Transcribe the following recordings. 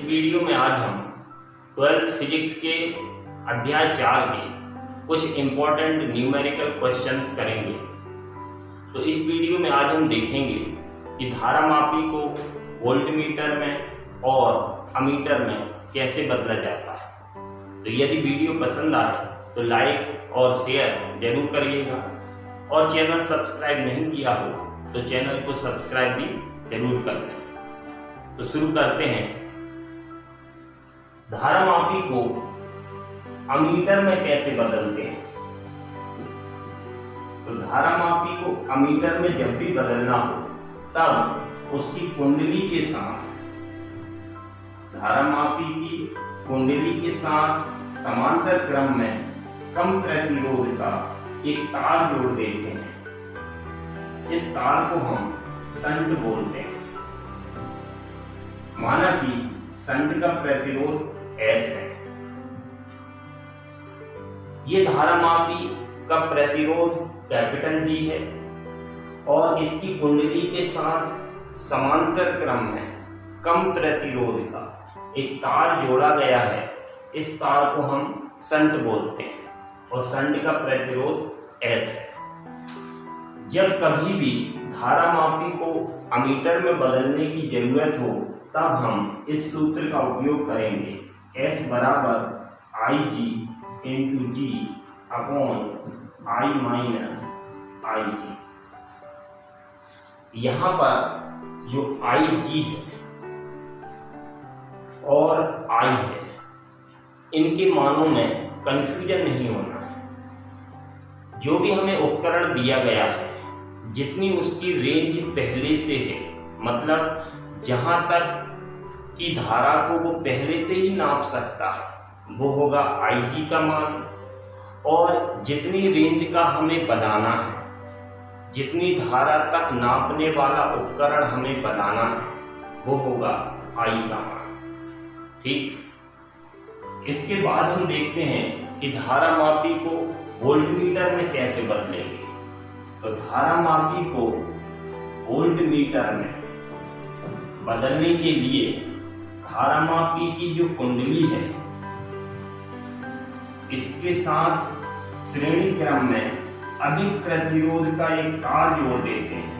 Video में आज हम 12th फिजिक्स के अध्याय 4 के कुछ इम्पोर्टेंट न्यूमेरिकल क्वेश्चंस करेंगे। तो इस वीडियो में आज हम देखेंगे कि धारामापी को वोल्टमीटर में और अमीटर में कैसे बदला जाता है। तो यदि वीडियो पसंद आए तो लाइक और शेयर जरूर करिएगा और चैनल सब्सक्राइब नहीं किया हो तो चैनल को सब्सक्राइब भी जरूर कर लें। तो शुरू करते हैं। धारामापी को अमीटर में कैसे बदलते हैं। तो धारामापी को अमीटर में जब भी बदलना हो तब उसकी कुंडली के साथ धारामापी की कुंडली के साथ समांतर क्रम में कम प्रतिरोध का एक तार जोड़ देते हैं। इस तार को हम शंट बोलते हैं। माना कि शंट का प्रतिरोध S है। ये धारामापी का प्रतिरोध कैपिटल G है और इसकी कुंडली के साथ समांतर क्रम में कम प्रतिरोध का एक तार जोड़ा गया है। इस तार को हम शंट बोलते हैं और शंट का प्रतिरोध S है। जब कभी भी धारामापी को अमीटर में बदलने की जरूरत हो तब हम इस सूत्र का उपयोग करेंगे। S बराबर IG into G upon I minus IG। यहाँ पर जो IG है और I है, इनके मानों में कंफ्यूजन नहीं होना है। जो भी हमें उपकरण दिया गया है, जितनी उसकी रेंज पहले से है, मतलब जहां तक की धारा को वो पहले से ही नाप सकता है, वो होगा IG का मान। और जितनी रेंज का हमें बनाना है, जितनी धारा तक नापने वाला उपकरण हमें बनाना है, वो होगा I का मान। ठीक। इसके बाद हम देखते हैं कि धारामापी को वोल्टमीटर में कैसे बदलेंगे। तो धारामापी को वोल्टमीटर में बदलने के लिए धारामापी की जो कुंडली है, इसके साथ श्रेणी क्रम में अधिक प्रतिरोध का एक तार जोड़ देते हैं।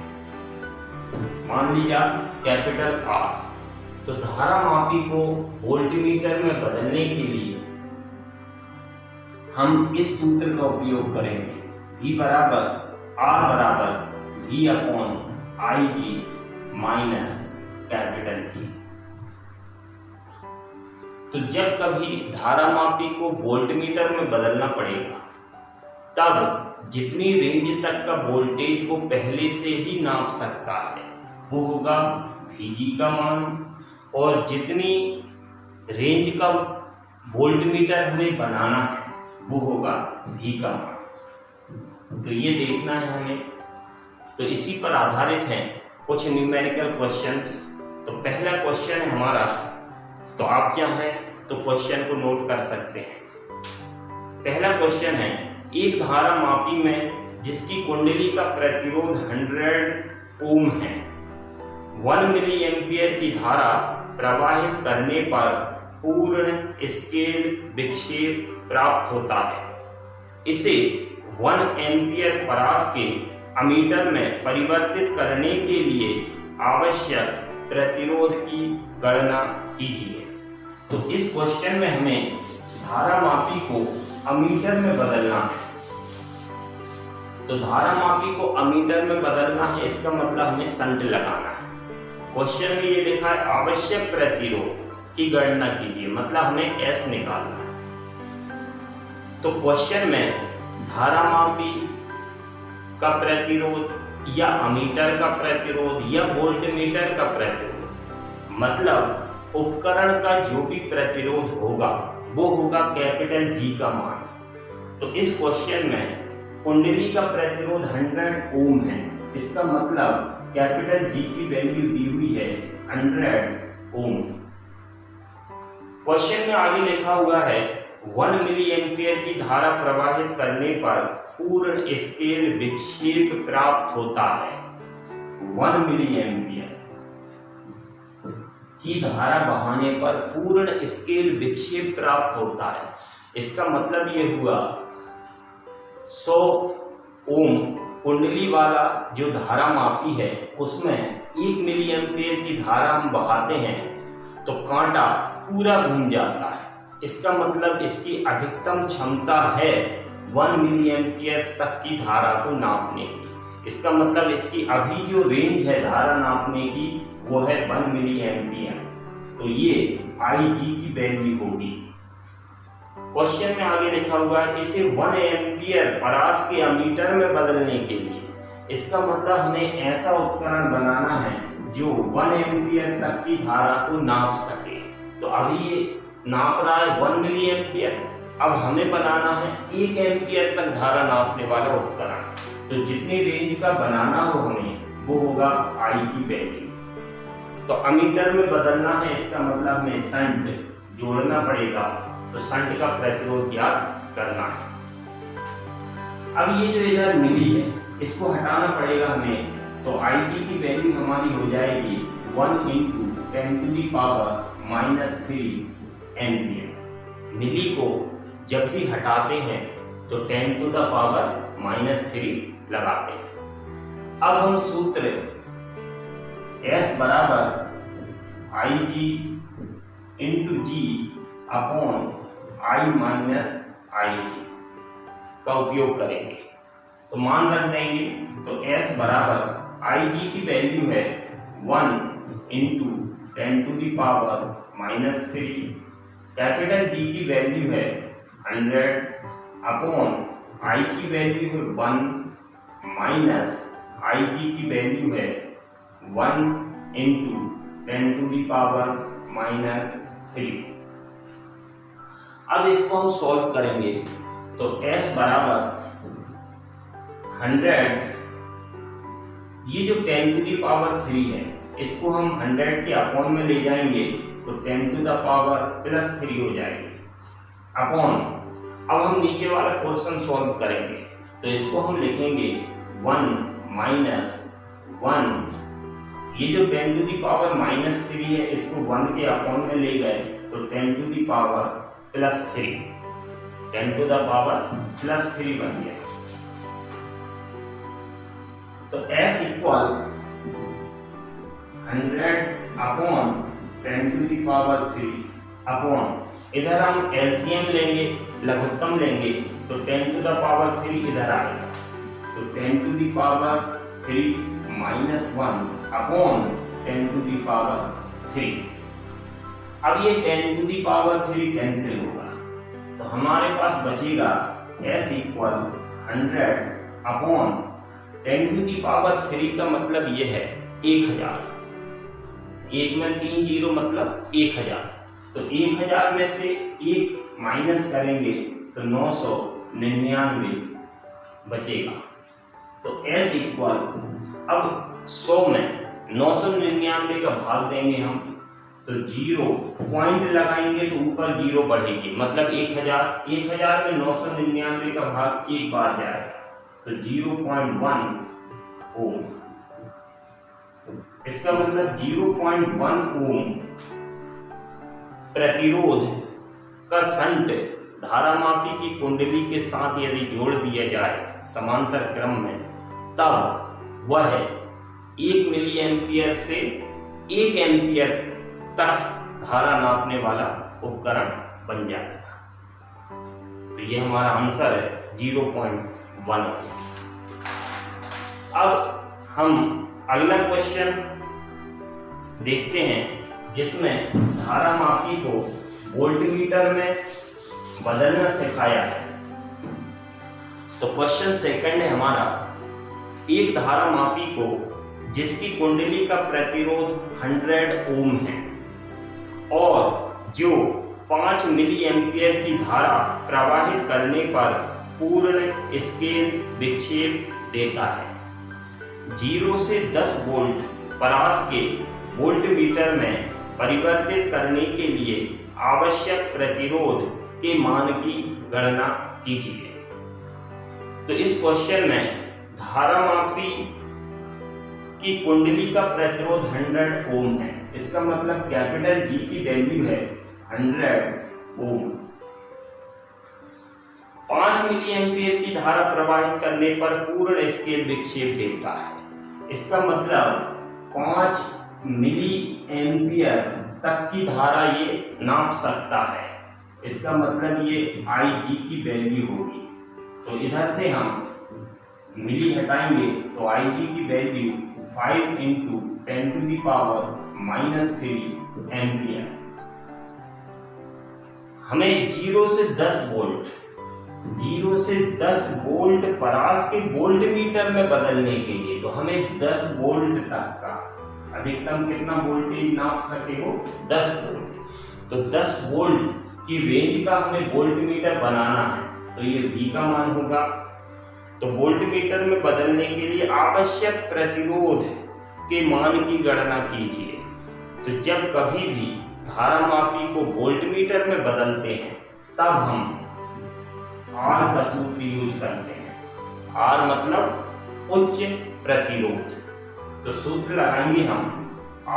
मान लिया कैपिटल R। तो धारामापी को वोल्टमीटर में बदलने के लिए हम इस सूत्र का उपयोग करेंगे। V बराबर R बराबर V upon IG minus capital G। तो जब कभी धारामापी को वोल्टमीटर में बदलना पड़ेगा तब जितनी रेंज तक का वोल्टेज वो पहले से ही नाप सकता है, वो होगा VG का मान। और जितनी रेंज का वोल्टमीटर हमें बनाना है, वो होगा V का मान। तो ये देखना है हमें। तो इसी पर आधारित हैं कुछ न्यूमेरिकल क्वेश्चंस। तो पहला क्वेश्चन है हमारा, तो आप क्या है तो क्वेश्चन को नोट कर सकते हैं। पहला क्वेश्चन है, एक धारामापी में जिसकी कुंडली का प्रतिरोध 100 ओम है, 1 मिली एम्पियर की धारा प्रवाहित करने पर पूर्ण स्केल विक्षेप प्राप्त होता है। इसे 1 एम्पियर परास के अमीटर में परिवर्तित करने के लिए आवश्यक प्रतिरोध की गणना कीजिए। तो इस क्वेश्चन में हमें धारामापी को अमीटर में बदलना है। तो धारामापी को अमीटर में बदलना है, इसका मतलब हमें शंट लगाना है। क्वेश्चन में ये लिखा है आवश्यक प्रतिरोध की गणना कीजिए, मतलब हमें S निकालना है। तो क्वेश्चन में धारामापी का प्रतिरोध या अमीटर का प्रतिरोध या वोल्टमीटर का प्रतिरोध, मतलब उपकरण का जो भी प्रतिरोध होगा वो होगा कैपिटल G का मान। तो इस क्वेश्चन में कुंडली का प्रतिरोध 100 ओम है, इसका मतलब कैपिटल G की वैल्यू दी हुई है 100 ओम। क्वेश्चन में आगे लिखा हुआ है 1 मिली एम्पियर की धारा प्रवाहित करने पर पूर्ण स्केल विक्षेप प्राप्त होता है। 1 मिली एम्पियर की धारा बहाने पर पूर्ण स्केल विक्षेप प्राप्त होता है। इसका मतलब ये हुआ 100 ओम कुंडली वाला जो धारा मापी है उसमें 1 मिली एम्पियर की धारा हम बहाते हैं तो कांटा पूरा घूम जाता है। इसका मतलब इसकी अधिकतम क्षमता है 1 मिली एम्पियर तक की धारा को नापने की। इसका मतलब इसकी अभी जो रेंज है धारा नापने की वो है 1 मिली एम्पियर। तो ये Ig की वैल्यू होगी। क्वेश्चन में आगे लिखा हुआ है इसे 1 एम्पियर परास के अमीटर में बदलने के लिए। इसका मतलब हमें ऐसा उपकरण बनाना है जो 1 एम्पियर तक की धारा को नाप सके। तो अभी ये नाप रहा है 1 मिली एम्पियर, अब हमें बनाना है 1 एम्पियर तक धारा नापने वाला उपकरण। तो जितनी रेंज का बनाना हो हमें वो होगा I की वैल्यू। तो अमीटर में बदलना है, इसका मतलब हमें शंट जोड़ना पड़ेगा। तो शंट का प्रतिरोध ज्ञात करना है। अब ये जो इधर मिली है इसको हटाना पड़ेगा हमें। तो Ig की वैल्यू हमारी हो जाएगी 1 × 10⁻³ एम्पियर। मिली को जब भी हटाते हैं तो 10⁻³ लगाते हैं। अब हम सूत्र S बराबर Ig × G upon I - Ig का उपयोग करेंगे। तो मान रख देंगे। तो S बराबर Ig की वैल्यू है 1 × 10⁻³ कैपिटल G की वैल्यू है 100 अपॉन I की वैल्यू है 1 माइनस Ig की वैल्यू है 1 × 10⁻³ अब इसको हम सॉल्व करेंगे। तो S बराबर 100, ये जो 10⁻³ है इसको हम 100 के अपॉन में ले जाएंगे तो 10⁻³ हो जाएगी अपॉन। अब हम नीचे वाला क्वेश्चन सॉल्व करेंगे तो इसको हम लिखेंगे 1 माइनस 1, ये जो 10⁻³ है इसको 1 के अपॉन में ले गए तो 10⁻³ 10⁻³ बन गया। तो S इक्वल 100 अपॉन 10⁻³ अपॉन, इधर हम एलसीएम लेंगे, लघुत्तम लेंगे तो 10⁻³ इधर आएगा। तो 10⁻³ -1 अपॉन 10⁻³। अब ये 10⁻³ कैंसिल होगा तो हमारे पास बचेगा S इक्वल 100 अपॉन 10⁻³ का मतलब ये है 1000। 1 में 3 जीरो मतलब 1000। तो 1000 में से 1 माइनस करेंगे तो 999 बचेगा। तो S इक्वल, अब 100 में 999 का भाग देंगे हम तो 0 पॉइंट लगाएंगे तो ऊपर 0 बढ़ेगी, मतलब 1000 में 999 का भाग एक बार जाएगा तो 0.1 ओम। इसका मतलब 0.1 ओम प्रतिरोध का शंट धारामापी की कुंडली के साथ यदि जोड़ दिया जाए समांतर क्रम में, तब वह 1 मिली एम्पियर से 1 एम्पियर तक धारा नापने वाला उपकरण बन जाएगा। तो ये हमारा आंसर है 0.1। अब हम अगला क्वेश्चन देखते हैं जिसमें धारामापी को वोल्टमीटर में बदलना सिखाया है। तो क्वेश्चन सेकंड है हमारा, एक धारामापी को जिसकी कुंडली का प्रतिरोध 100 ओम है और जो 5 मिली एम्पियर की धारा प्रवाहित करने पर पूर्ण स्केल विक्षेप देता है। 0 से 10 वोल्ट परास के वोल्टमीटर में परिवर्तित करने के लिए आवश्यक प्रतिरोध के मान की गणना कीजिए। तो इस क्वेश्चन में धारामापी की कुंडली का प्रतिरोध 100 ओम है इसका मतलब कैपिटल जी की वैल्यू है 100 ओम। 5 मिली एम्पियर की धारा प्रवाहित करने पर पूर्ण स्केल विक्षेप देता है। इसका मतलब 5 मिली एम्पियर तक की धारा ये नाप सकता है। इसका मतलब ये Ig की वैल्यू होगी। तो इधर से हम मिली हटाएंगे तो Ig की वैल्यू 5 × 10⁻³ एम्पियर। हमें 0 से 10 वोल्ट परास के वोल्ट मीटर में बदलने के लिए, तो हमें 10 वोल्ट तक का अधिकतम कितना वोल्टेज नाप सके हो, 10 वोल्ट। तो 10 वोल्ट की रेंज का हमें वोल्ट मीटर बनाना है, तो ये V का मान होगा। तो वोल्ट मीटर में बदलने के लिए आवश्यक प्रतिरोध के मान की गणना कीजिए। तो जब कभी भी धारामापी को वोल्ट मीटर में बदलते हैं तब हम R का सूत्र यूज करते हैं। R मतलब उच्च प्रतिरोध। तो सूत्र लगाएंगे हम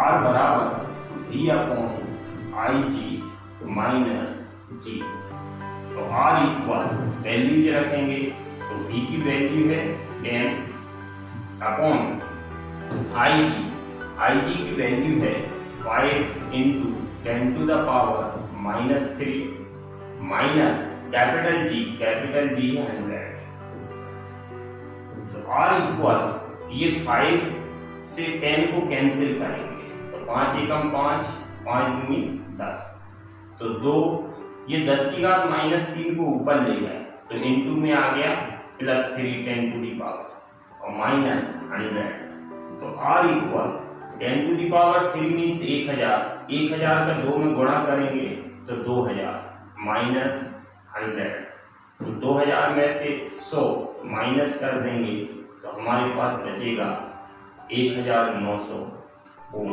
R बराबर V/Ig - G। तो R इक्वल वैल्यू रखेंगे तो V की वैल्यू है 10/Ig। Ig की वैल्यू है 5 × 10⁻³ माइनस कैपिटल G है 100। तो R इक्वल ये 5 से 10 को कैंसिल करेंगे तो 5 एकम 5, 5 दूनी 10। तो 2 ये 10 की घात -3 को ऊपर ले गए तो इनटू में आ गया +3 10⁻³ और -100। तो R इक्वल 10⁻³ मीन्स 1000। 1000 का 2 में गुणा करेंगे तो 2000 -100। तो 2000 में से 100 माइनस कर देंगे तो हमारे पास बचेगा 1900 ओम।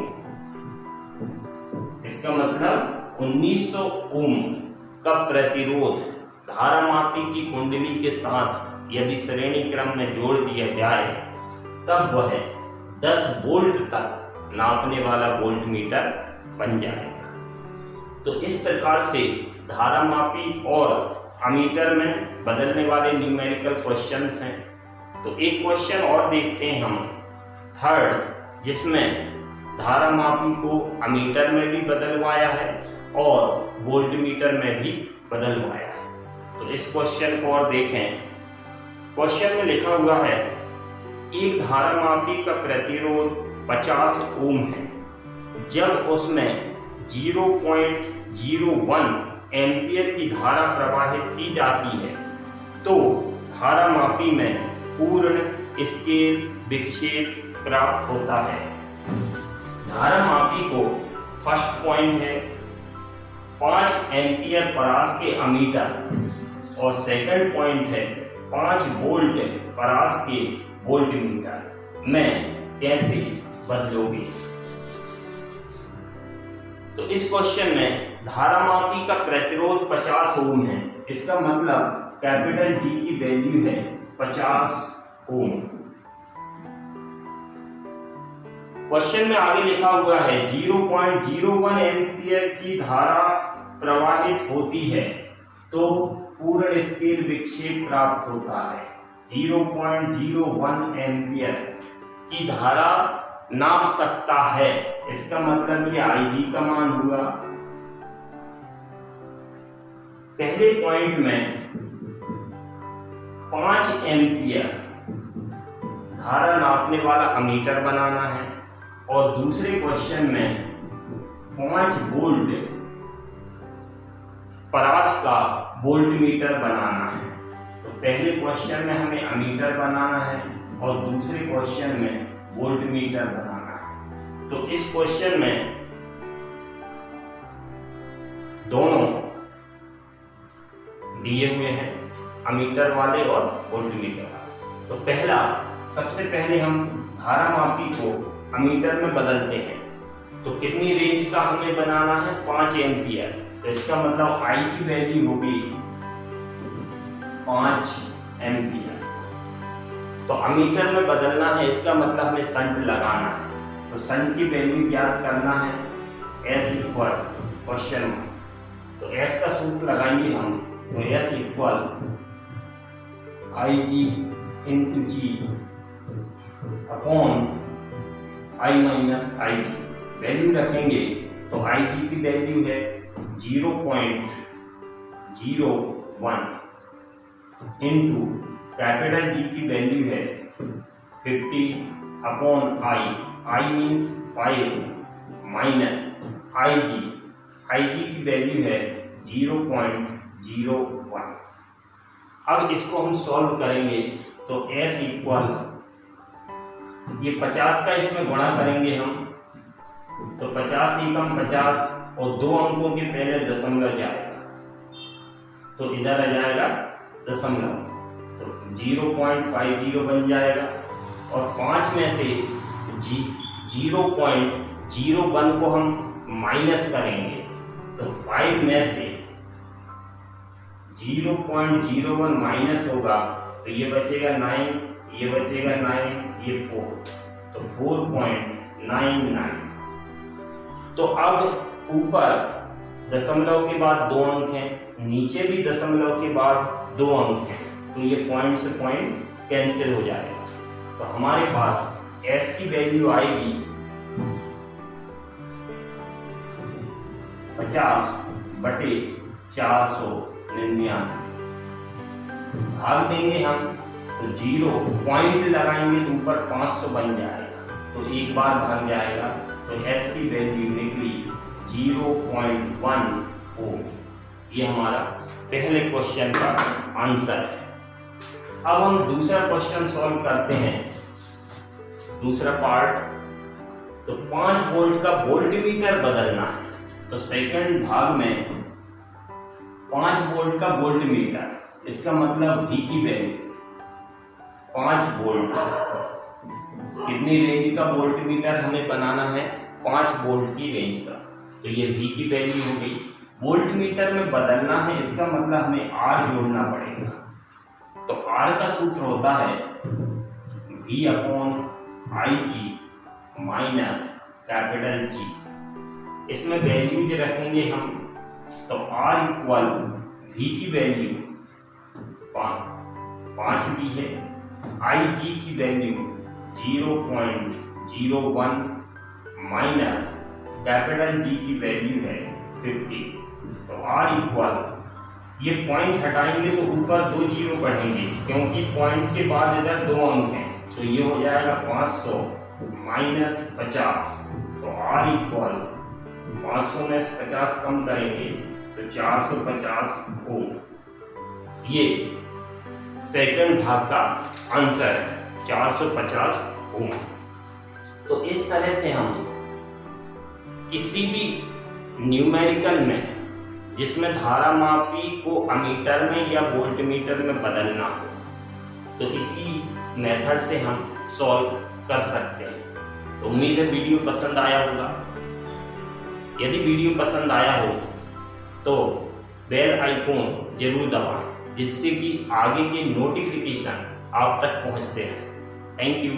इसका मतलब 1900 ओम का प्रतिरोध धारामापी की कुंडली के साथ यदि श्रेणी क्रम में जोड़ दिया जाए तब वह 10 वोल्ट तक नापने वाला वोल्ट मीटर बन जाएगा। तो इस प्रकार से धारामापी और अमीटर में बदलने वाले न्यूमेरिकल क्वेश्चंस हैं। तो एक क्वेश्चन और देखते हैं हम थर्ड, जिसमें धारामापी को अमीटर में भी बदलवाया है और वोल्ट मीटर में भी बदलवाया है। तो इस क्वेश्चन को और देखें। क्वेश्चन में लिखा हुआ है एक धारामापी का प्रतिरोध 50 ओम है। जब उसमें 0.01 एम्पियर की धारा प्रवाहित की जाती है तो धारामापी में पूर्ण स्केल विक्षेप प्राप्त होता है। धारामापी को फर्स्ट पॉइंट है 5 एम्पियर परास के अमीटर और सेकंड पॉइंट है 5 वोल्ट परास के वोल्ट मीटर में कैसे बदलोगे। तो इस क्वेश्चन में धारामापी का प्रतिरोध 50 ओम है। इसका मतलब कैपिटल G की वैल्यू है 50 ओम। क्वेश्चन में आगे लिखा हुआ है 0.01 एम्पियर की धारा प्रवाहित होती है तो पूर्ण स्केल विक्षेप प्राप्त होता है। 0.01 एम्पियर की धारा नाप सकता है। इसका मतलब ये Ig का मान हुआ। पहले पॉइंट में 5 एम्पियर धारा नापने वाला अमीटर बनाना है और दूसरे क्वेश्चन में 5 वोल्ट परास का वोल्ट मीटर बनाना है। तो पहले क्वेश्चन में हमें अमीटर बनाना है और दूसरे क्वेश्चन में वोल्ट मीटर बनाना है। तो इस क्वेश्चन में दोनों दिए हुए हैं, अमीटर वाले और वोल्ट मीटर वाले। तो सबसे पहले हम धारामापी को अमीटर में बदलते हैं। तो कितनी रेंज का हमें बनाना है, 5 एम्पियर। तो इसका मतलब I की वैल्यू होगी 5 एम्पियर। तो अमीटर में बदलना है, इसका मतलब हमें शंट लगाना है। तो शंट की वैल्यू ज्ञात करना है एस इक्वल क्वेश्चन मार्क। तो एस का सूत्र लगाएंगे हम, तो S equal I G into G upon I minus I G. Value रखेंगे तो आई जी की वैल्यू है 0.01 इंटू कैपिटल जी की वैल्यू है 50 upon I means 5 minus I G की वैल्यू है 0.01। अब इसको हम सॉल्व करेंगे तो s इक्वल ये 50 का इसमें गुणा करेंगे हम, तो 50 एकम 50 और 2 अंकों के पहले दशमलव जाएगा, तो इधर आ जाएगा दशमलव, तो 0.50 बन जाएगा। और 5 में से 0.01 को हम माइनस करेंगे, तो 5 में से 0.01 माइनस होगा तो ये बचेगा 9, ये बचेगा 9, ये 4, तो 4.99। तो अब ऊपर दशमलव के बाद 2 अंक हैं, नीचे भी दशमलव के बाद 2 अंक हैं, तो ये पॉइंट से पॉइंट कैंसिल हो जाएगा। तो हमारे पास s की वैल्यू आएगी 50/499। भाग देंगे हम तो 0 पॉइंट लगाएंगे तो ऊपर 500 बन जाएगा, तो एक बार भाग जाएगा, तो s की वैल्यू निकली 0.1 ओम। ये हमारा पहले क्वेश्चन का आंसर है। अब हम दूसरा क्वेश्चन सॉल्व करते हैं, दूसरा पार्ट। तो 5 वोल्ट का वोल्टमीटर बदलना है, तो सेकंड भाग में 5 वोल्ट का वोल्टमीटर, इसका मतलब V की वैल्यू 5 वोल्ट, कितनी रेंज का वोल्टमीटर हमें बनाना है, 5 वोल्ट की रेंज का, तो ये V की वैल्यू हो गई। वोल्टमीटर में बदलना है, इसका मतलब हमें R जोड़ना पड़ेगा, तो R का सूत्र होता है V upon I G minus capital G। इसमें वैल्यूज रखेंगे हम, तो R इक्वल V की वैल्यू 5 दी है, आई जी की वैल्यू 0.01 माइनस कैपिटल G की वैल्यू है 50। तो R इक्वल, ये पॉइंट हटाएंगे तो ऊपर 2 जीरो बढ़ेंगे, क्योंकि पॉइंट के बाद इधर 2 अंक हैं, तो ये हो जाएगा 500 माइनस 50। तो R इक्वल 500 में 50 कम करेंगे तो 450 ओम। ये सेकंड भाग का आंसर है 450 ओम। तो इस तरह से हम किसी भी न्यूमेरिकल में जिसमें धारा मापी को अमीटर में या वोल्टमीटर में बदलना हो, तो इसी मेथड से हम सॉल्व कर सकते हैं। तो उम्मीद है वीडियो पसंद आया होगा। यदि वीडियो पसंद आया हो तो बेल आइकॉन जरूर दबाएं, जिससे कि आगे के नोटिफिकेशन आप तक पहुंचते रहें। Thank you.